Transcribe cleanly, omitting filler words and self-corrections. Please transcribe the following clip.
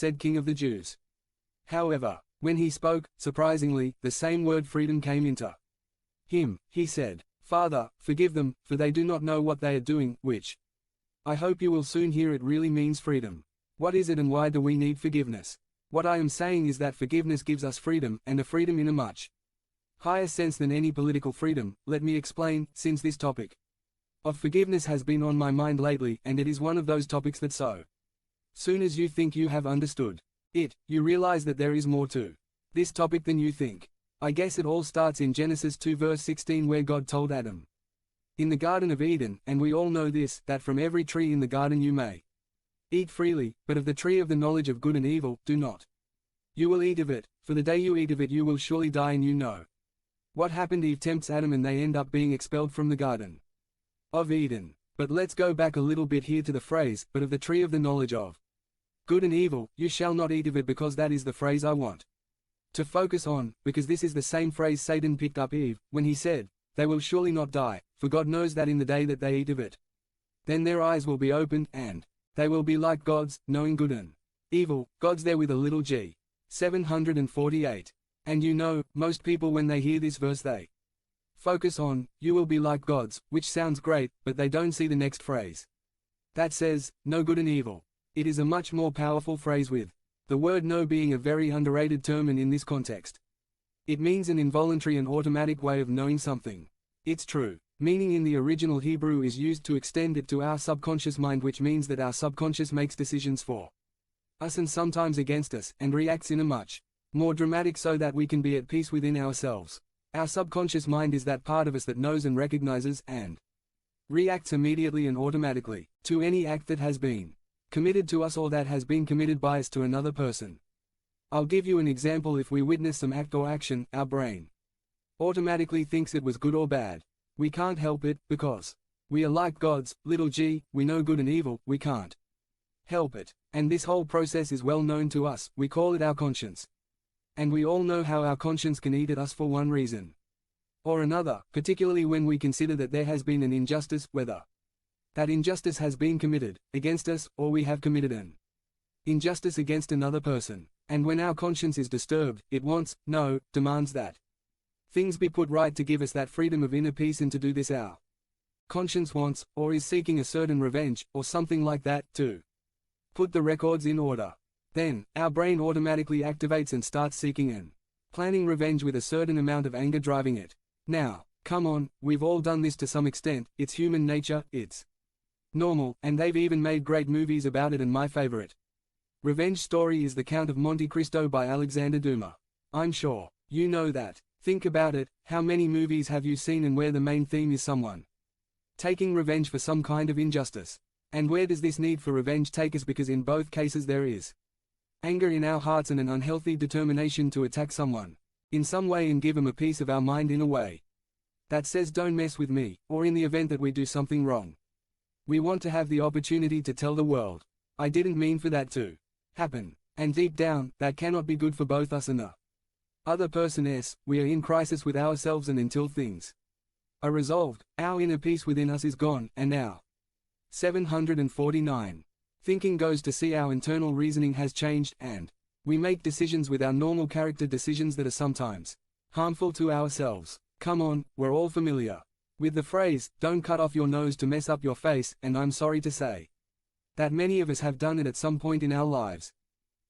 said King of the Jews. However, when he spoke, surprisingly, the same word freedom came into him. He said, "Father, forgive them, for they do not know what they are doing," which I hope you will soon hear it really means freedom. What is it and why do we need forgiveness? What I am saying is that forgiveness gives us freedom, and a freedom in a much higher sense than any political freedom. Let me explain, since this topic of forgiveness has been on my mind lately, and it is one of those topics that so soon as you think you have understood it, you realize that there is more to this topic than you think. I guess it all starts in Genesis 2 verse 16, where God told Adam in the Garden of Eden, and we all know this, that from every tree in the garden you may eat freely, but of the tree of the knowledge of good and evil, do not. You will eat of it, for the day you eat of it you will surely die, and you know what happened. Eve tempts Adam and they end up being expelled from the Garden of Eden. But let's go back a little bit here to the phrase, but of the tree of the knowledge of good and evil, you shall not eat of it, because that is the phrase I want to focus on, because this is the same phrase Satan picked up Eve, when he said, "They will surely not die, for God knows that in the day that they eat of it, then their eyes will be opened, and they will be like gods, knowing good and evil." God's there with a little g. 748. And you know, most people when they hear this verse they focus on, "You will be like gods," which sounds great, but they don't see the next phrase that says, "know good and evil." It is a much more powerful phrase, with the word know being a very underrated term, and in this context it means an involuntary and automatic way of knowing something. Its true meaning in the original Hebrew is used to extend it to our subconscious mind, which means that our subconscious makes decisions for us and sometimes against us, and reacts in a much more dramatic so that we can be at peace within ourselves. Our subconscious mind is that part of us that knows and recognizes and reacts immediately and automatically to any act that has been committed to us or that has been committed by us to another person. I'll give you an example. If we witness some act or action, our brain automatically thinks it was good or bad. We can't help it, because we are like gods, little g, we know good and evil, we can't help it. And this whole process is well known to us, we call it our conscience. And we all know how our conscience can eat at us for one reason or another, particularly when we consider that there has been an injustice, whether that injustice has been committed against us, or we have committed an injustice against another person. And when our conscience is disturbed, it wants, no, demands that things be put right to give us that freedom of inner peace, and to do this our conscience wants, or is seeking a certain revenge, or something like that, to put the records in order. Then, our brain automatically activates and starts seeking and planning revenge with a certain amount of anger driving it. Now, come on, we've all done this to some extent, it's human nature, it's normal, and they've even made great movies about it, and my favorite revenge story is The Count of Monte Cristo by Alexander Dumas. I'm sure you know that. Think about it, how many movies have you seen and where the main theme is someone taking revenge for some kind of injustice? And where does this need for revenge take us? Because in both cases there is anger in our hearts and an unhealthy determination to attack someone in some way and give them a piece of our mind in a way that says, "Don't mess with me," or in the event that we do something wrong, we want to have the opportunity to tell the world, "I didn't mean for that to happen." And deep down, that cannot be good for both us and the other person. We are in crisis with ourselves, and until things are resolved, our inner peace within us is gone. And now 749. Thinking goes to see our internal reasoning has changed, and we make decisions with our normal character decisions that are sometimes harmful to ourselves. Come on, we're all familiar with the phrase, "Don't cut off your nose to mess up your face," and I'm sorry to say that many of us have done it at some point in our lives.